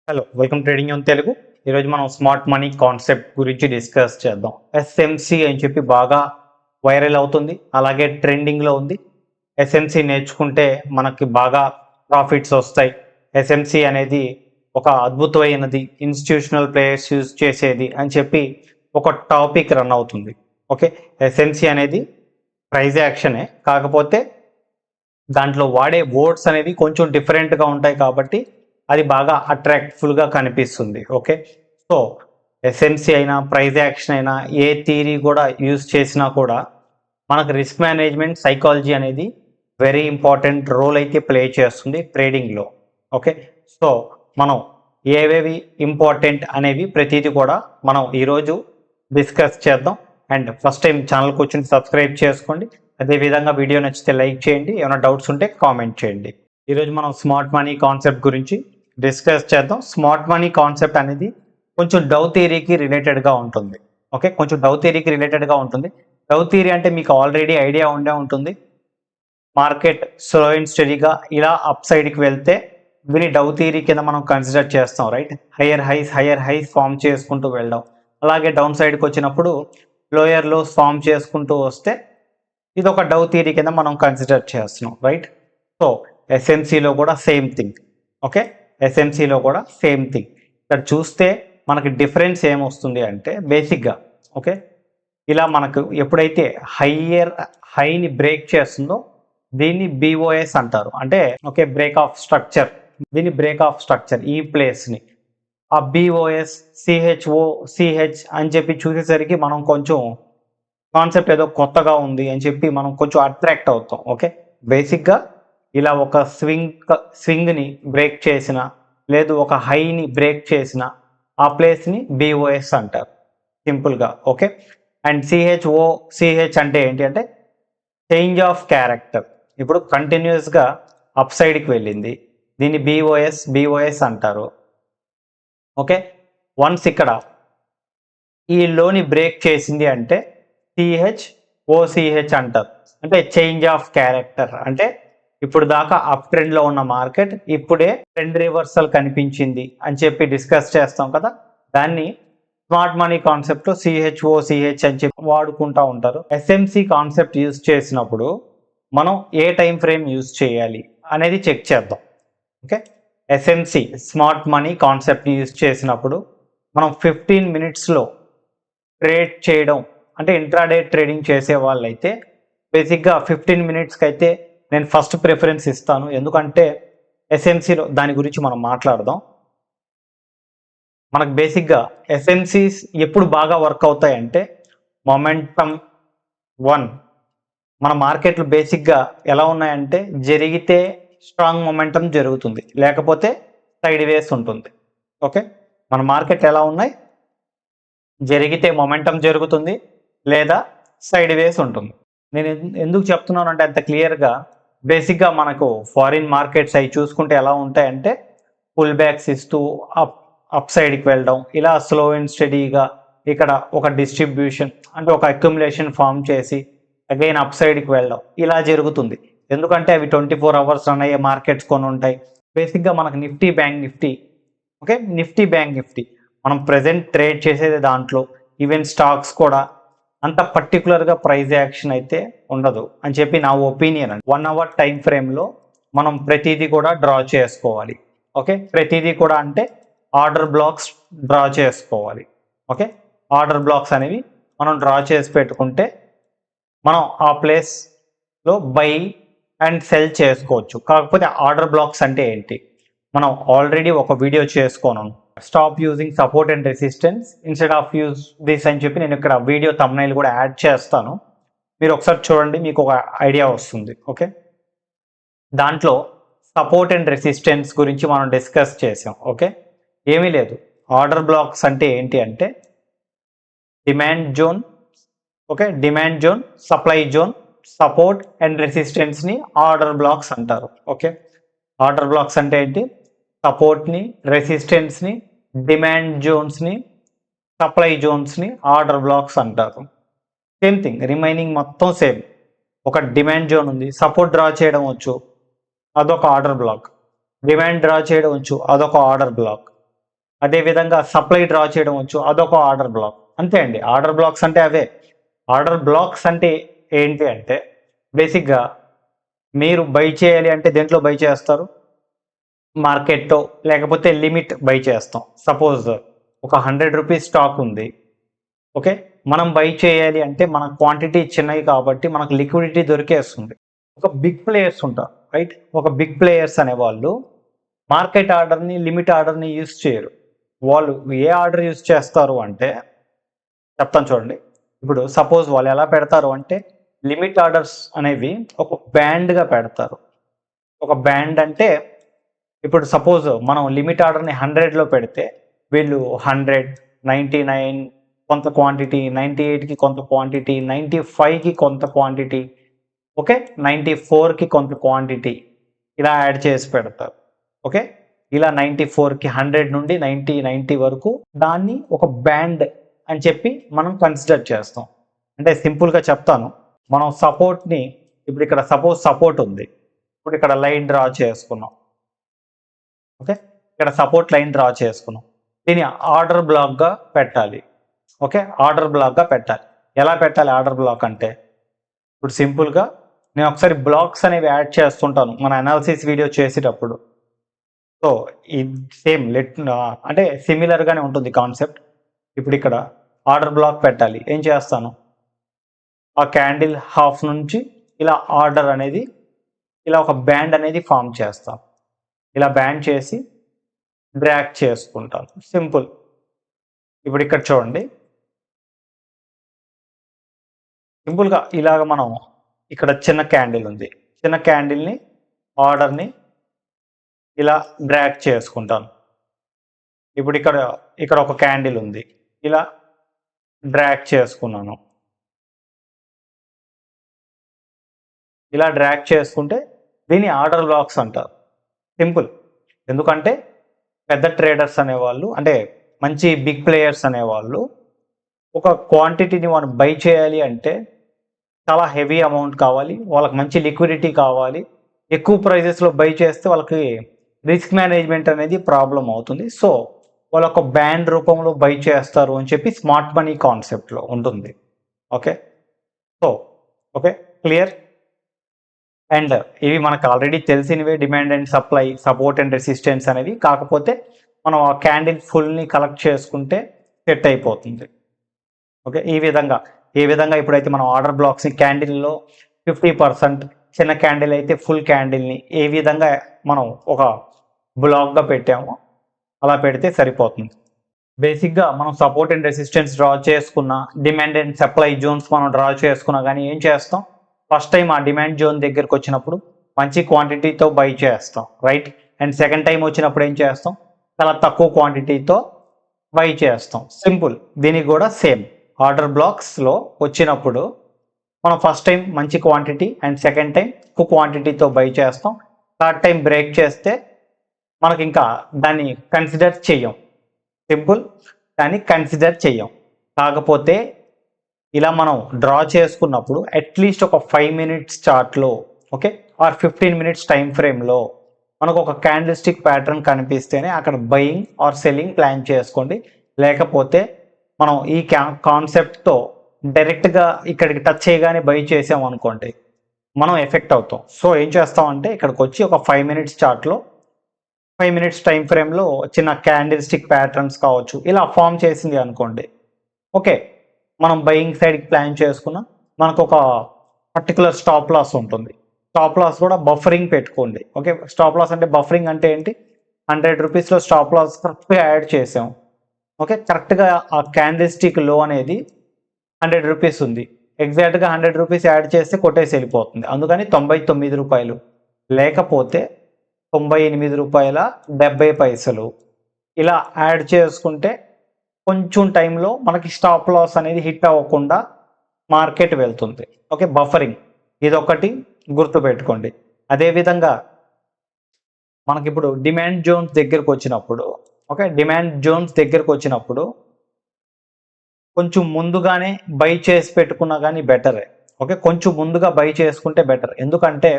Hello welcome trading on Telugu. ఈరోజు మనం smart money concept గురించి డిస్కస్ చేద్దాం. ఎస్ఎంసి అని చెప్పి బాగా వైరల్ అవుతుంది, అలాగే ట్రెండింగ్లో ఉంది. ఎస్ఎంసి నేర్చుకుంటే మనకి బాగా ప్రాఫిట్స్ వస్తాయి. ఎస్ఎంసి అనేది ఒక అద్భుతమైనది, ఇన్స్టిట్యూషనల్ ప్లేయర్స్ యూజ్ చేసేది అని చెప్పి ఒక టాపిక్ రన్ అవుతుంది. ఓకే, ఎస్ఎంసి అనేది ప్రైజ్ యాక్షనే, కాకపోతే దాంట్లో వాడే వర్డ్స్ అనేవి కొంచెం డిఫరెంట్గా ఉంటాయి కాబట్టి అది బాగా అట్రాక్ట్ఫుల్గా కనిపిస్తుంది. ఓకే, సో ఎస్ఎంసి అయినా ప్రైజ్ యాక్షన్ అయినా ఏ థియరీ కూడా యూజ్ చేసినా కూడా మనకు రిస్క్ మేనేజ్మెంట్ సైకాలజీ అనేది వెరీ ఇంపార్టెంట్ రోల్ అయితే ప్లే చేస్తుంది ట్రేడింగ్లో. ఓకే, సో మనం ఏవేవి ఇంపార్టెంట్ అనేవి ప్రతిదీ కూడా మనం ఈరోజు డిస్కస్ చేద్దాం. అండ్ ఫస్ట్ టైం ఛానల్కి వచ్చి సబ్స్క్రైబ్ చేసుకోండి. అదేవిధంగా వీడియో నచ్చితే లైక్ చేయండి, ఏమైనా డౌట్స్ ఉంటే కామెంట్ చేయండి. ఈరోజు మనం స్మార్ట్ మనీ కాన్సెప్ట్ గురించి డిస్కస్ చేద్దాం. స్మార్ట్ మనీ కాన్సెప్ట్ అనేది కొంచెం డౌ థియరీకి రిలేటెడ్గా ఉంటుంది. ఓకే, కొంచెం డౌ థియరీకి రిలేటెడ్గా ఉంటుంది. డౌ థియరీ అంటే మీకు ఆల్రెడీ ఐడియా ఉండే ఉంటుంది. మార్కెట్ స్లో అండ్ స్టడీగా ఇలా అప్ సైడ్కి వెళ్తే దీన్ని డౌ థియరీ కింద మనం కన్సిడర్ చేస్తాం, రైట్? హయ్యర్ హైస్ ఫామ్ చేసుకుంటూ వెళ్ళడం, అలాగే డౌన్ సైడ్కి వచ్చినప్పుడు లోయర్ లోస్ ఫామ్ చేసుకుంటూ వస్తే ఇది ఒక డౌ థియరీ కింద మనం కన్సిడర్ చేస్తున్నాం, రైట్? సో ఎస్ఎంసిలో కూడా సేమ్ థింగ్. ఓకే, ఎస్ఎంసిలో కూడా సేమ్ థింగ్. ఇక్కడ చూస్తే మనకి డిఫరెన్స్ ఏమొస్తుంది అంటే బేసిక్గా, ఓకే, ఇలా మనకు ఎప్పుడైతే హైని బ్రేక్ చేస్తుందో దీన్ని బిఓఎస్ అంటారు. అంటే ఓకే, బ్రేక్ ఆఫ్ స్ట్రక్చర్, దీన్ని బ్రేక్ ఆఫ్ స్ట్రక్చర్ ఈ ప్లేస్ని ఆ బిఓఎస్ సిహెచ్ అని చెప్పి చూసేసరికి మనం కొంచెం కాన్సెప్ట్ ఏదో కొత్తగా ఉంది అని చెప్పి మనం కొంచెం అట్రాక్ట్ అవుతాం. ఓకే, బేసిక్గా ఇలా ఒక స్వింగ్ని బ్రేక్ చేసిన, లేదు ఒక హైని బ్రేక్ చేసిన ఆ ప్లేస్ని బిఓఎస్ అంటారు సింపుల్గా. ఓకే, అండ్ సిహెచ్ అంటే ఏంటి అంటే చేంజ్ ఆఫ్ క్యారెక్టర్. ఇప్పుడు కంటిన్యూస్గా అప్ సైడ్కి వెళ్ళింది, దీన్ని బిఓఎస్ అంటారు. ఓకే, వన్స్ ఇక్కడ ఈ లోని బ్రేక్ చేసింది అంటే సిహెచ్ అంటారు. అంటే చేంజ్ ఆఫ్ క్యారెక్టర్. అంటే ఇప్పుడు దాకా అప్ ట్రెండ్లో ఉన్న మార్కెట్ ఇప్పుడే ట్రెండ్ రివర్సల్ కనిపించింది అని చెప్పి డిస్కస్ చేస్తాం కదా, దాన్ని స్మార్ట్ మనీ కాన్సెప్ట్లో సిహెచ్ అని చెప్పి వాడుకుంటూ ఉంటారు. ఎస్ఎంసి కాన్సెప్ట్ యూజ్ చేసినప్పుడు మనం ఏ టైం ఫ్రేమ్ యూజ్ చేయాలి అనేది చెక్ చేద్దాం. Okay, SMC smart money concept use చేసినప్పుడు మనం 15 మినిట్స్లో ట్రేడ్ చేయడం, అంటే ఇంట్రాడే ట్రేడింగ్ చేసే వాళ్ళైతే బేసిక్గా 15 మినిట్స్కి అయితే నేను ఫస్ట్ ప్రిఫరెన్స్ ఇస్తాను. ఎందుకంటే ఎస్ఎంసిలో దాని గురించి మనం మాట్లాడదాం. మనకు బేసిక్గా ఎస్ఎంసిస్ ఎప్పుడు బాగా వర్క్ అవుతాయంటే మొమెంటమ్ 1. మన మార్కెట్లు బేసిక్గా ఎలా ఉన్నాయంటే జరిగితే స్ట్రాంగ్ మొమెంటం జరుగుతుంది, లేకపోతే సైడ్ వేస్ ఉంటుంది. ఓకే, మన మార్కెట్ ఎలా ఉన్నాయి, జరిగితే మొమెంటం జరుగుతుంది లేదా సైడ్ వేస్ ఉంటుంది. నేను ఎందుకు చెప్తున్నాను అంటే అంత క్లియర్గా, బేసిక్గా మనకు ఫారిన్ మార్కెట్స్ అవి చూసుకుంటే ఎలా ఉంటాయంటే పుల్ బ్యాక్స్ ఇస్తూ అప్ సైడ్కి వెళ్ళడం, ఇలా స్లో అండ్ స్టడీగా ఇక్కడ ఒక డిస్ట్రిబ్యూషన్ అంటే ఒక అక్యుములేషన్ ఫామ్ చేసి అగైన్ అప్ సైడ్కి వెళ్ళడం ఇలా జరుగుతుంది. ఎందుకంటే అవి 24 అవర్స్ రన్ అయ్యే మార్కెట్స్ కొన్ని ఉంటాయి. బేసిక్గా మనకు Nifty bank Nifty, okay, bank Nifty మనం ప్రజెంట్ ట్రేడ్ చేసేది దాంట్లో. ఈవెన్ స్టాక్స్ కూడా అంత పర్టికులర్గా ప్రైజ్ యాక్షన్ అయితే ఉండదు అని చెప్పి నా ఒపీనియన్. 1 అవర్ టైం ఫ్రేమ్లో మనం ప్రతిదీ కూడా డ్రా చేసుకోవాలి. ఓకే, ప్రతిదీ కూడా అంటే ఆర్డర్ బ్లాక్స్ డ్రా చేసుకోవాలి. ఓకే, ఆర్డర్ బ్లాక్స్ అనేవి మనం డ్రా చేసి పెట్టుకుంటే మనం ఆ ప్లేస్లో బై అండ్ సెల్ చేసుకోవచ్చు. కాకపోతే ఆర్డర్ బ్లాక్స్ అంటే ఏంటి మనం ఆల్రెడీ ఒక వీడియో చేసుకోను. Stop using support and resistance instead of use this అని చెప్పి నేను ఇక్కడ వీడియో థంబ్నైల్ కూడా యాడ్ చేస్తాను, మీరు ఒకసారి చూడండి, మీకు ఒక ఐడియా వస్తుంది. ఓకే, దాంట్లో సపోర్ట్ అండ్ రెసిస్టెన్స్ గురించి మనం డిస్కస్ చేసాం. ఓకే, ఏమీ లేదు, ఆర్డర్ బ్లాక్స్ అంటే ఏంటి అంటే demand zone, okay, demand zone, supply zone, support and రెసిస్టెన్స్ని ఆర్డర్ బ్లాక్స్ అంటారు. ఓకే, ఆర్డర్ బ్లాక్స్ అంటే ఏంటి, సపోర్ట్ని, రెసిస్టెన్స్ని, డిమాండ్ జోన్స్ని, సప్లై జోన్స్ని ఆర్డర్ బ్లాక్స్ అంటారు. సేమ్ థింగ్, రిమైనింగ్ మొత్తం సేమ్. ఒక డిమాండ్ జోన్ ఉంది, సపోర్ట్ డ్రా చేయడం వచ్చు, అదొక ఆర్డర్ బ్లాక్. డిమాండ్ డ్రా చేయడం వచ్చు, అదొక ఆర్డర్ బ్లాక్. అదేవిధంగా సప్లై డ్రా చేయడం వచ్చు, అదొక ఆర్డర్ బ్లాక్. అంతే అండి. ఆర్డర్ బ్లాక్స్ అంటే అవే. ఆర్డర్ బ్లాక్స్ అంటే ఏంటి అంటే బేసిక్గా మీరు బై చేయాలి అంటే దేంట్లో బై చేస్తారు? మార్కెట్లో, లేకపోతే లిమిట్ బై చేస్తాం. సపోజ్ ఒక 100 రూపీస్ స్టాక్ ఉంది. ఓకే, మనం బై చేయాలి అంటే మన క్వాంటిటీ చిన్నవి కాబట్టి మనకు లిక్విడిటీ దొరికేస్తుంది. ఒక బిగ్ ప్లేయర్స్ ఉంటారు, రైట్? ఒక బిగ్ ప్లేయర్స్ అనేవాళ్ళు మార్కెట్ ఆర్డర్ని, లిమిట్ ఆర్డర్ని యూస్ చేయరు. వాళ్ళు ఏ ఆర్డర్ యూస్ చేస్తారు అంటే చెప్తాను చూడండి. ఇప్పుడు సపోజ్ వాళ్ళు ఎలా పెడతారు అంటే లిమిట్ ఆర్డర్స్ అనేవి ఒక బ్యాండ్గా పెడతారు. ఒక బ్యాండ్ అంటే ఇప్పుడు సపోజ్ మనం లిమిట్ ఆర్డర్ని 100లో పెడితే వీళ్ళు 100, 99 కొంత క్వాంటిటీ, 98కి కొంత క్వాంటిటీ, 95కి కొంత క్వాంటిటీ, ఓకే, 94కి కొంత క్వాంటిటీ ఇలా యాడ్ చేసి పెడతారు. ఓకే, ఇలా 94కి 100 నుండి 90 వరకు దాన్ని ఒక బ్యాండ్ అని చెప్పి మనం కన్సిడర్ చేస్తాం. అంటే సింపుల్గా చెప్తాను, మనం సపోర్ట్ని ఇప్పుడు ఇక్కడ సపోజ్ సపోర్ట్ ఉంది, ఇప్పుడు ఇక్కడ లైన్ డ్రా చేసుకున్నాం. ఓకే, ఇక్కడ సపోర్ట్ లైన్ డ్రా చేసుకున్నాం. దీన్ని ఆర్డర్ బ్లాక్గా పెట్టాలి. ఓకే, ఆర్డర్ బ్లాక్గా పెట్టాలి. ఎలా పెట్టాలి ఆర్డర్ బ్లాక్ అంటే ఇప్పుడు సింపుల్గా నేను ఒకసారి బ్లాక్స్ అనేవి యాడ్ చేస్తుంటాను మన అనాలిసిస్ వీడియో చేసేటప్పుడు. సో ఇది సేమ్ అంటే సిమిలర్గానే ఉంటుంది కాన్సెప్ట్. ఇప్పుడు ఇక్కడ ఆర్డర్ బ్లాక్ పెట్టాలి. ఏం చేస్తాను, ఆ క్యాండిల్ హాఫ్ నుంచి ఇలా ఆర్డర్ అనేది ఇలా ఒక బ్యాండ్ అనేది ఫామ్ చేస్తాను. ఇలా బ్యాండ్ చేసి డ్రాగ్ చేసుకుంటాను. సింపుల్. ఇప్పుడు ఇక్కడ చూడండి, సింపుల్గా ఇలాగ మనం ఇక్కడ చిన్న క్యాండిల్ ఉంది, చిన్న క్యాండిల్ని ఆర్డర్ని ఇలా డ్రాగ్ చేసుకుంటాను. ఇప్పుడు ఇక్కడ ఒక క్యాండిల్ ఉంది, ఇలా డ్రాగ్ చేసుకున్నాను. ఇలా డ్రాగ్ చేసుకుంటే దీన్ని ఆర్డర్ బ్లాక్స్ అంటారు. సింపుల్. ఎందుకంటే పెద్ద ట్రేడర్స్ అనేవాళ్ళు, అంటే మంచి బిగ్ ప్లేయర్స్ అనేవాళ్ళు ఒక క్వాంటిటీని మనం బై చేయాలి అంటే చాలా హెవీ అమౌంట్ కావాలి, వాళ్ళకి మంచి లిక్విడిటీ కావాలి. ఎక్కువ ప్రైజెస్లో బై చేస్తే వాళ్ళకి రిస్క్ మేనేజ్మెంట్ అనేది ప్రాబ్లం అవుతుంది. సో వాళ్ళు ఒక బ్యాండ్ రూపంలో బై చేస్తారు అని చెప్పి స్మార్ట్ మనీ కాన్సెప్ట్లో ఉంటుంది. Okay, so okay, clear. And ఇవి మనకు ఆల్రెడీ తెలిసినవే, demand and supply, support and resistance అనేవి. కాకపోతే మనం ఆ క్యాండిల్ ఫుల్ని కలెక్ట్ చేసుకుంటే సెట్ అయిపోతుంది. ఓకే, ఏ విధంగా ఇప్పుడైతే మనం ఆర్డర్ బ్లాక్స్ని క్యాండిల్లో 50%, చిన్న క్యాండిల్ అయితే ఫుల్ క్యాండిల్ని ఏ విధంగా మనం ఒక బ్లాక్గా పెట్టామో అలా పెడితే సరిపోతుంది. బేసిక్గా మనం సపోర్ట్ అండ్ రెసిస్టెన్స్ డ్రా చేసుకున్న, డిమాండ్ అండ్ సప్లై జోన్స్ మనం డ్రా చేసుకున్నా కానీ ఏం చేస్తాం, ఫస్ట్ టైం ఆ డిమాండ్ జోన్ దగ్గరకు వచ్చినప్పుడు మంచి క్వాంటిటీతో బై చేస్తాం, రైట్? అండ్ సెకండ్ టైం వచ్చినప్పుడు ఏం చేస్తాం, చాలా తక్కువ క్వాంటిటీతో బై చేస్తాం. సింపుల్. దీనికి కూడా సేమ్. ఆర్డర్ బ్లాక్స్లో వచ్చినప్పుడు మనం ఫస్ట్ టైం మంచి క్వాంటిటీ అండ్ సెకండ్ టైం ఎక్కువ క్వాంటిటీతో బై చేస్తాం. థర్డ్ టైం బ్రేక్ చేస్తే మనకి ఇంకా దాన్ని కన్సిడర్ చెయ్యం. సింపుల్, దాన్ని కన్సిడర్ చెయ్యం. కాకపోతే ఇలా మనం డ్రా చేసుకున్నప్పుడు అట్లీస్ట్ ఒక 5 మినిట్స్ చార్ట్లో, ఓకే, ఆర్ 15 మినిట్స్ టైం ఫ్రేమ్లో మనకు ఒక క్యాండిల్ స్టిక్ ప్యాటర్న్ కనిపిస్తేనే అక్కడ బయింగ్ ఆర్ సెల్లింగ్ ప్లాన్ చేసుకోండి. లేకపోతే మనం ఈ కాన్సెప్ట్తో డైరెక్ట్గా ఇక్కడికి టచ్ చేయగానే బై చేసాం అనుకోండి, మనం ఎఫెక్ట్ అవుతాం. సో ఏం చేస్తామంటే ఇక్కడికి వచ్చి ఒక 5 మినిట్స్ చార్ట్లో, 5 మినిట్స్ టైం ఫ్రేమ్లో చిన్న క్యాండిల్ స్టిక్ ప్యాటర్న్స్ కావచ్చు ఇలా ఫామ్ చేసింది అనుకోండి, ఓకే, మనం బయింగ్ సైడ్కి ప్లాన్ చేసుకున్న మనకు ఒక పర్టికులర్ స్టాప్ లాస్ ఉంటుంది. స్టాప్ లాస్ కూడా బఫరింగ్ పెట్టుకోండి. ఓకే, స్టాప్ లాస్ అంటే బఫరింగ్ అంటే ఏంటి, 100 రూపీస్లో స్టాప్ లాస్ కరెక్ట్గా యాడ్ చేసాం. ఓకే, కరెక్ట్గా ఆ క్యాండిల్ స్టిక్ లో అనేది 100 రూపీస్ ఉంది, ఎగ్జాక్ట్గా 100 రూపీస్ యాడ్ చేస్తే కొట్టేసి వెళ్ళిపోతుంది. అందుకని 99 రూపాయలు, లేకపోతే 98 రూపాయల 70 పైసలు ఇలా యాడ్ చేసుకుంటే కొంచెం టైంలో మనకి స్టాప్ లాస్ అనేది హిట్ అవ్వకుండా మార్కెట్ వెళ్తుంది. ఓకే, బఫరింగ్ ఇదొకటి గుర్తుపెట్టుకోండి. అదేవిధంగా మనకి ఇప్పుడు డిమాండ్ జోన్స్ దగ్గరకు వచ్చినప్పుడు, ఓకే, డిమాండ్ జోన్స్ దగ్గరకు వచ్చినప్పుడు కొంచెం ముందుగానే బై చేసి పెట్టుకున్నా కానీ బెటరే. ఓకే, కొంచెం ముందుగా బై చేసుకుంటే బెటర్. ఎందుకంటే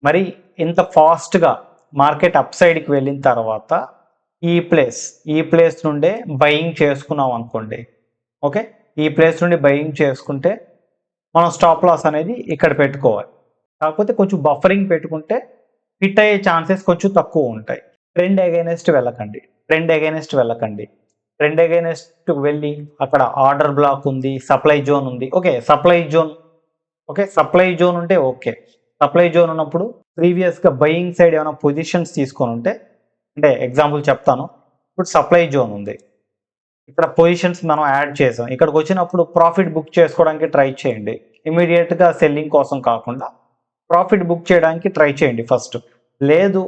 మరి ఇంత ఫాస్ట్గా మార్కెట్ అప్ సైడ్కి వెళ్ళిన తర్వాత ఈ ప్లేస్ నుండే బయింగ్ చేసుకున్నాం అనుకోండి. ఓకే, ఈ ప్లేస్ నుండి బయింగ్ చేసుకుంటే మనం స్టాప్ లాస్ అనేది ఇక్కడ పెట్టుకోవాలి. కాకపోతే కొంచెం బఫరింగ్ పెట్టుకుంటే హిట్ అయ్యే ఛాన్సెస్ కొంచెం తక్కువ ఉంటాయి. ట్రెండ్ అగైనెస్ట్ వెళ్ళకండి. ట్రెండ్ అగైనెస్ట్ వెళ్ళి అక్కడ ఆర్డర్ బ్లాక్ ఉంది, సప్లై జోన్ ఉంది. సప్లై జోన్ ఉంటే సప్లై జోన్ ఉన్నప్పుడు ప్రీవియస్గా బయింగ్ సైడ్ ఏమైనా పొజిషన్స్ తీసుకొని ఉంటే, అంటే ఎగ్జాంపుల్ చెప్తాను. ఇప్పుడు సప్లై జోన్ ఉంది, ఇక్కడ పొజిషన్స్ మనం యాడ్ చేసాం. ఇక్కడికి వచ్చినప్పుడు ప్రాఫిట్ బుక్ చేసుకోవడానికి ట్రై చేయండి. ఇమీడియట్గా సెల్లింగ్ కోసం కాకుండా ప్రాఫిట్ బుక్ చేయడానికి ట్రై చేయండి ఫస్ట్. లేదు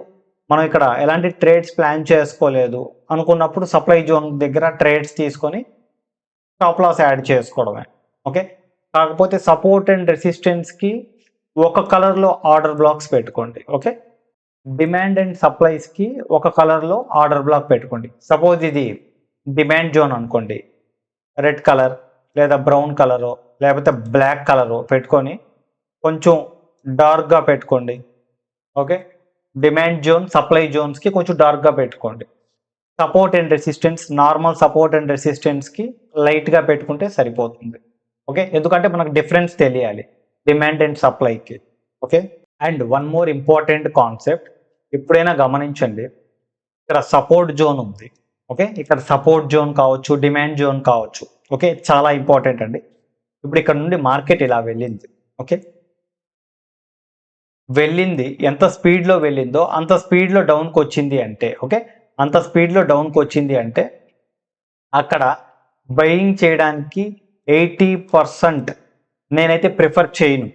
మనం ఇక్కడ ఎలాంటి ట్రేడ్స్ ప్లాన్ చేసుకోలేదు అనుకున్నప్పుడు సప్లై జోన్ దగ్గర ట్రేడ్స్ తీసుకొని స్టాప్ లాస్ యాడ్ చేసుకోవడమే. ఓకే, కాకపోతే సపోర్ట్ అండ్ రెసిస్టెన్స్కి ఒక కలర్లో ఆర్డర్ బ్లాక్స్ పెట్టుకోండి. ఓకే, డిమాండ్ అండ్ సప్లైస్కి ఒక కలర్లో ఆర్డర్ బ్లాక్ పెట్టుకోండి. సపోజ్ ఇది డిమాండ్ జోన్ అనుకోండి, రెడ్ కలర్ లేదా బ్రౌన్ కలరు లేకపోతే బ్లాక్ కలరు పెట్టుకొని కొంచెం డార్క్గా పెట్టుకోండి. ఓకే, డిమాండ్ జోన్ సప్లై జోన్స్కి కొంచెం డార్క్గా పెట్టుకోండి. Support and resistance, normal support and రెసిస్టెన్స్కి లైట్గా పెట్టుకుంటే సరిపోతుంది. ఓకే, ఎందుకంటే మనకు డిఫరెన్స్ తెలియాలి డిమాండ్ అండ్ సప్లైకి. Okay, and one more important concept, ఎప్పుడైనా గమనించండి, ఇక్కడ సపోర్ట్ జోన్ ఉంది. ఓకే, ఇక్కడ సపోర్ట్ జోన్ కావచ్చు, డిమాండ్ జోన్ కావచ్చు. ఓకే, చాలా ఇంపార్టెంట్ అండి. ఇప్పుడు ఇక్కడ నుండి మార్కెట్ ఇలా వెళ్ళింది. ఓకే, వెళ్ళింది, ఎంత స్పీడ్లో వెళ్ళిందో అంత స్పీడ్లో డౌన్కి వచ్చింది అంటే, అంత స్పీడ్లో డౌన్కి వచ్చింది అంటే అక్కడ బయింగ్ చేయడానికి 80% నేనైతే ప్రిఫర్ చేయను.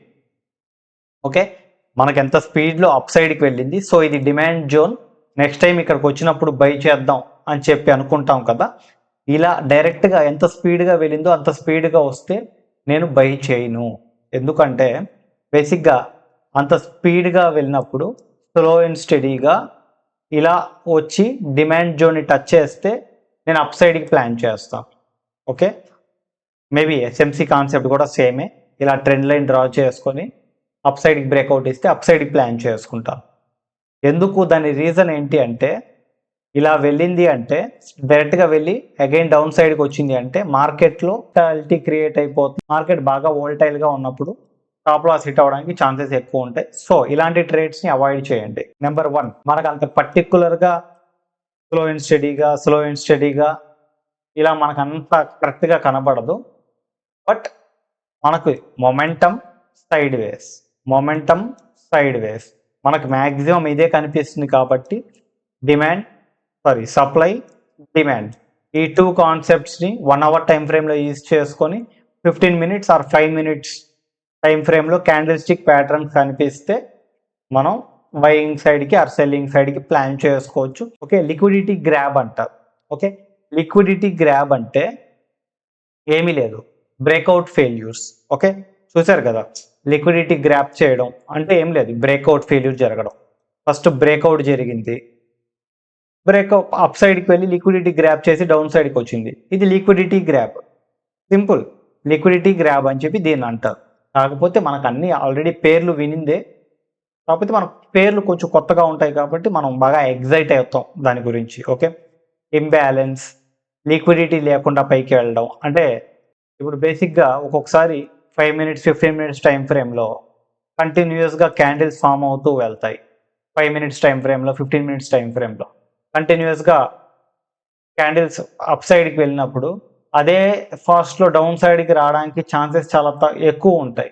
ఓకే, మనకు ఎంత స్పీడ్లో అప్ సైడ్కి వెళ్ళింది, సో ఇది డిమాండ్ జోన్, నెక్స్ట్ టైం ఇక్కడికి వచ్చినప్పుడు బై చేద్దాం అని చెప్పి అనుకుంటాం కదా. ఇలా డైరెక్ట్గా ఎంత స్పీడ్గా వెళ్ళిందో అంత స్పీడ్గా వస్తే నేను బై చేయను. ఎందుకంటే బేసిక్గా అంత స్పీడ్గా వెళ్ళినప్పుడు స్లో అండ్ స్టడీగా ఇలా వచ్చి డిమాండ్ జోన్ని టచ్ చేస్తే నేను అప్ సైడ్కి ప్లాన్ చేస్తాను. ఓకే, మేబీ ఎస్ఎంసి కాన్సెప్ట్ కూడా సేమే, ఇలా ట్రెండ్ లైన్ డ్రా చేసుకొని అప్ సైడ్కి బ్రేక్అవుట్ ఇస్తే అప్ సైడ్కి ప్లాన్ చేసుకుంటాను. ఎందుకు, దాని రీజన్ ఏంటి అంటే, ఇలా వెళ్ళింది అంటే డైరెక్ట్గా వెళ్ళి అగైన్ డౌన్ సైడ్కి వచ్చింది అంటే మార్కెట్లో వాలటాలిటీ క్రియేట్ అయిపోతుంది. మార్కెట్ బాగా వోల్టైల్గా ఉన్నప్పుడు స్టాప్ లాస్ హిట్ అవ్వడానికి ఛాన్సెస్ ఎక్కువ ఉంటాయి. సో ఇలాంటి ట్రేడ్స్ని అవాయిడ్ చేయండి. నెంబర్ 1, మనకు అంత పర్టికులర్గా స్లో అండ్ స్టడీగా ఇలా మనకు అంత కరెక్ట్గా కనబడదు. బట్ మనకు మొమెంటం సైడ్ వేస్ మనకు మ్యాక్సిమం ఇదే కనిపిస్తుంది. కాబట్టి సప్లై డిమాండ్ ఈ 2 కాన్సెప్ట్స్ని 1 అవర్ టైం ఫ్రేమ్లో యూజ్ చేసుకొని 15 minutes ఆర్ 5 minutes టైం ఫ్రేమ్లో క్యాండిల్ స్టిక్ ప్యాటర్న్ కనిపిస్తే మనం బయింగ్ సైడ్కి ఆర్ సెల్లింగ్ సైడ్కి ప్లాన్ చేసుకోవచ్చు. ఓకే, లిక్విడిటీ గ్రాబ్ అంటారు. ఓకే, లిక్విడిటీ గ్రాబ్ అంటే ఏమీ లేదు, బ్రేక్అవుట్ ఫెయిల్యూర్స్. ఓకే, చూసారు కదా, లిక్విడిటీ గ్రాబ్ చేయడం అంటే ఏం లేదు, బ్రేక్అవుట్ ఫెయిల్యూర్ జరగడం. ఫస్ట్ బ్రేక్అవుట్ జరిగింది, బ్రేక్అవుట్ అప్ సైడ్కి వెళ్ళి లిక్విడిటీ గ్రాబ్ చేసి డౌన్ సైడ్కి వచ్చింది, ఇది liquidity grab. Simple, liquidity grab అని చెప్పి దీన్ని అంటారు. కాకపోతే మనకు అన్ని ఆల్రెడీ పేర్లు వినిందే, కాకపోతే మన పేర్లు కొంచెం కొత్తగా ఉంటాయి కాబట్టి మనం బాగా ఎగ్జైట్ అవుతాం దాని గురించి. ఓకే, ఇంబ్యాలెన్స్, లిక్విడిటీ లేకుండా పైకి వెళ్ళడం అంటే ఇప్పుడు బేసిక్గా ఒక్కొక్కసారి 5 minutes 15 minutes టైం ఫ్రేమ్లో కంటిన్యూస్గా క్యాండిల్స్ ఫామ్ అవుతూ వెళ్తాయి. 5 minutes టైం ఫ్రేమ్లో 15 minutes టైం ఫ్రేమ్లో కంటిన్యూస్గా క్యాండిల్స్ అప్ సైడ్కి వెళ్ళినప్పుడు అదే ఫాస్ట్లో డౌన్ సైడ్కి రావడానికి ఛాన్సెస్ చాలా ఎక్కువ ఉంటాయి.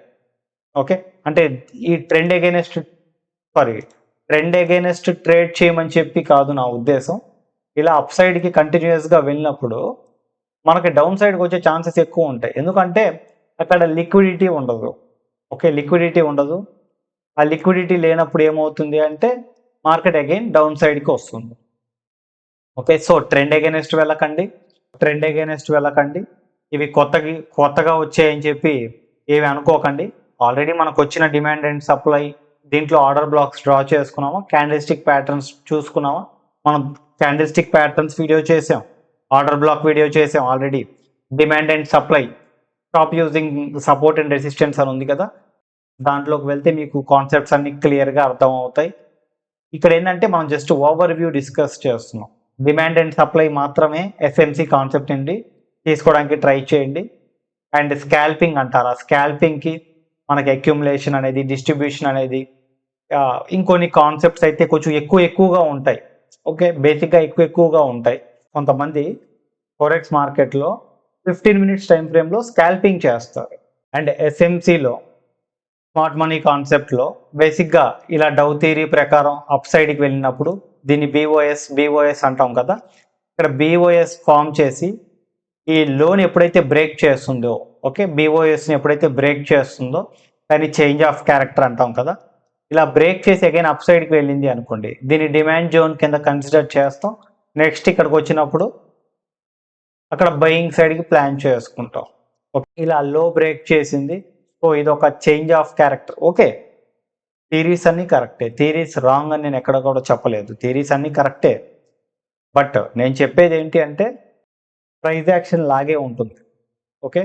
ఓకే, అంటే ఈ ట్రెండ్ అగైనెస్ట్ ట్రేడ్ చేయమని చెప్పి కాదు నా ఉద్దేశం. ఇలా అప్ సైడ్కి కంటిన్యూస్గా వెళ్ళినప్పుడు మనకి డౌన్ సైడ్కి వచ్చే ఛాన్సెస్ ఎక్కువ ఉంటాయి. ఎందుకంటే అక్కడ లిక్విడిటీ ఉండదు. ఓకే, లిక్విడిటీ ఉండదు. ఆ లిక్విడిటీ లేనప్పుడు ఏమవుతుంది అంటే మార్కెట్ అగైన్ డౌన్ సైడ్కి వస్తుంది. ఓకే, సో ట్రెండ్ అగైనెస్ట్ వెళ్ళకండి. ఇవి కొత్తగా వచ్చాయని చెప్పి ఏవి అనుకోకండి. ఆల్రెడీ మనకు వచ్చిన డిమాండ్ అండ్ సప్లై దీంట్లో ఆర్డర్ బ్లాక్స్ డ్రా చేసుకున్నామా, క్యాండిల్ స్టిక్ ప్యాటర్న్స్ చూసుకున్నామా. మనం క్యాండిల్ స్టిక్ ప్యాటర్న్స్ వీడియో చేసాం, ఆర్డర్ బ్లాక్ వీడియో చేసాం already. Demand and supply, stop using support and resistance అని ఉంది కదా, దాంట్లోకి వెళ్తే మీకు కాన్సెప్ట్స్ అన్ని క్లియర్గా అర్థం అవుతాయి. ఇక్కడ ఏంటంటే మనం జస్ట్ ఓవర్ వ్యూ డిస్కస్ చేస్తున్నాం. డిమాండ్ అండ్ సప్లై మాత్రమే ఎస్ఎంసి కాన్సెప్ట్ నుండి తీసుకోవడానికి ట్రై చేయండి. అండ్ స్కాల్పింగ్ అంటారు, ఆ స్కాల్పింగ్కి మనకి అక్యుములేషన్ అనేది, డిస్ట్రిబ్యూషన్ అనేది, ఇంకొన్ని కాన్సెప్ట్స్ అయితే కొంచెం ఎక్కువగా ఉంటాయి. ఓకే, బేసిక్గా ఎక్కువగా ఉంటాయి. కొంతమంది ఫోరెక్స్ మార్కెట్లో 15 మినిట్స్ టైం ఫ్రేమ్లో స్కాల్పింగ్ చేస్తారు. అండ్ ఎస్ఎంసిలో స్మార్ట్ మనీ కాన్సెప్ట్లో బేసిక్గా ఇలా డౌ థియరీ ప్రకారం అప్ సైడ్కి వెళ్ళినప్పుడు దీన్ని బీఓఎస్ అంటాం కదా, ఇక్కడ బీఓఎస్ ఫామ్ చేసి ఈ లోన్ ఎప్పుడైతే బ్రేక్ చేస్తుందో, ఓకే, బీఓఎస్ని ఎప్పుడైతే బ్రేక్ చేస్తుందో దాన్ని చేంజ్ ఆఫ్ క్యారెక్టర్ అంటాం కదా, ఇలా బ్రేక్ చేసి అగైన్ అప్ సైడ్కి వెళ్ళింది అనుకోండి, దీన్ని డిమాండ్ జోన్ కింద కన్సిడర్ చేస్తాం. నెక్స్ట్ ఇక్కడికి వచ్చినప్పుడు అక్కడ బయింగ్ సైడ్కి ప్లాన్ చేసుకుంటాం. ఓకే, ఇలా లో బ్రేక్ చేసింది, సో ఇది ఒక change of character. Okay, theories అన్నీ కరెక్టే, థీరీస్ రాంగ్ అని నేను ఎక్కడ కూడా చెప్పలేదు, థీరీస్ అన్నీ కరెక్టే. బట్ నేను చెప్పేది ఏంటి అంటే ప్రైజ్ యాక్షన్ లాగే ఉంటుంది. ఓకే,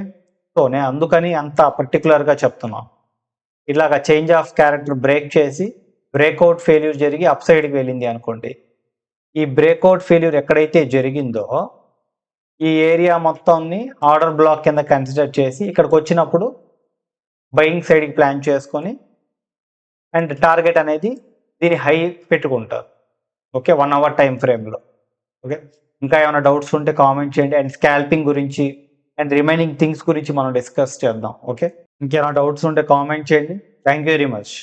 సో నేను అందుకని అంత పర్టికులర్గా చెప్తున్నాను. ఇలాగ చేంజ్ ఆఫ్ క్యారెక్టర్ బ్రేక్ చేసి బ్రేక్అవుట్ ఫెయిల్యూర్ జరిగి అప్ సైడ్కి వెళ్ళింది అనుకోండి, ఈ బ్రేక్అవుట్ ఫెయిల్యూర్ ఎక్కడైతే జరిగిందో ఈ ఏరియా మొత్తాన్ని ఆర్డర్ బ్లాక్ కింద కన్సిడర్ చేసి ఇక్కడికి వచ్చినప్పుడు బయింగ్ సైడ్కి ప్లాన్ చేసుకొని అండ్ టార్గెట్ అనేది దీని హై పెట్టుకుంటారు. ఓకే, 1 అవర్ టైం ఫ్రేమ్లో. ఓకే, ఇంకా ఏమైనా డౌట్స్ ఉంటే కామెంట్ చేయండి. అండ్ స్కాల్పింగ్ గురించి అండ్ రిమైనింగ్ థింగ్స్ గురించి మనం డిస్కస్ చేద్దాం. ఓకే, ఇంకేమైనా డౌట్స్ ఉంటే కామెంట్ చేయండి. Thank you very much.